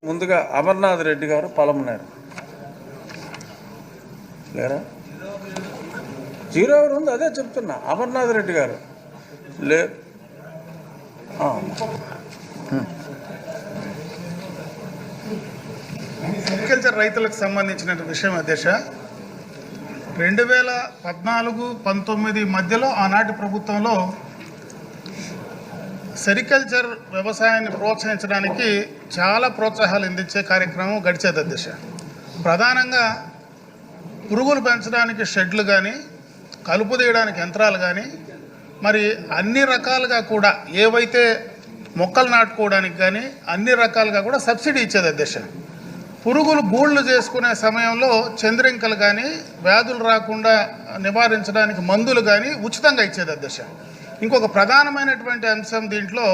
ముందుగా అమర్నాథ్ రెడ్డి గారు పలమనేరు లేరా? జీరో ఎవరు ఉంది? అదే చెప్తున్నా, అమర్నాథ్ రెడ్డి గారు లే. అగ్రికల్చర్ రైతులకు సంబంధించిన విషయం అధ్యక్ష, 2014-19 మధ్యలో ఆనాటి ప్రభుత్వంలో సెరికల్చర్ వ్యవసాయాన్ని ప్రోత్సహించడానికి చాలా ప్రోత్సాహాలు అందించే కార్యక్రమం గడిచేది అధ్యక్ష. ప్రధానంగా పురుగులు పెంచడానికి షెడ్లు కానీ, కలుపు తీయడానికి యంత్రాలు కానీ, మరి అన్ని రకాలుగా కూడా ఏవైతే మొక్కలు నాటుకోవడానికి కానీ అన్ని రకాలుగా కూడా సబ్సిడీ ఇచ్చేది అధ్యక్ష. పురుగులు గూళ్ళు చేసుకునే సమయంలో చంద్రింకలు కానీ వ్యాధులు రాకుండా నివారించడానికి మందులు కానీ ఉచితంగా ఇచ్చేది అధ్యక్ష. ఇంకొక ప్రధానమైనటువంటి అంశం దీంట్లో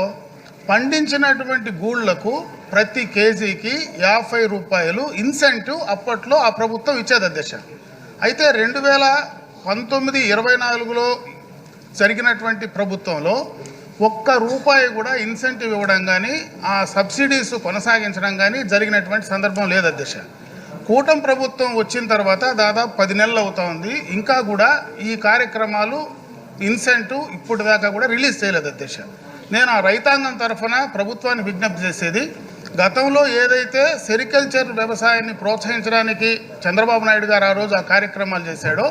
పండించినటువంటి గూళ్లకు ప్రతి కేజీకి 50 రూపాయలు ఇన్సెంటివ్ అప్పట్లో ఆ ప్రభుత్వం ఇచ్చేది అధ్యక్ష. అయితే 2019-24లో జరిగినటువంటి ప్రభుత్వంలో ₹1 కూడా ఇన్సెంటివ్ ఇవ్వడం కానీ ఆ సబ్సిడీస్ కొనసాగించడం కానీ జరిగినటువంటి సందర్భం లేదు అధ్యక్ష. కూటమి ప్రభుత్వం వచ్చిన తర్వాత దాదాపు 10 నెలలు అవుతా ఉంది, ఇంకా కూడా ఈ కార్యక్రమాలు ఇన్సెంటివ్ ఇప్పటిదాకా కూడా రిలీజ్ చేయలేదు అధ్యక్ష. నేను ఆ రైతాంగం తరఫున ప్రభుత్వాన్ని విజ్ఞప్తి చేసేది, గతంలో ఏదైతే సెరికల్చర్ వ్యవసాయాన్ని ప్రోత్సహించడానికి చంద్రబాబు నాయుడు గారు ఆ రోజు ఆ కార్యక్రమాలు చేశాడో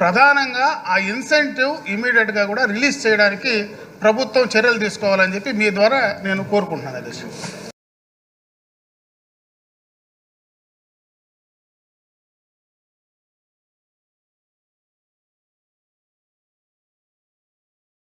ప్రధానంగా ఆ ఇన్సెంటివ్ ఇమీడియట్గా కూడా రిలీజ్ చేయడానికి ప్రభుత్వం చర్యలు తీసుకోవాలని చెప్పి మీ ద్వారా నేను కోరుకుంటున్నాను అధ్యక్ష.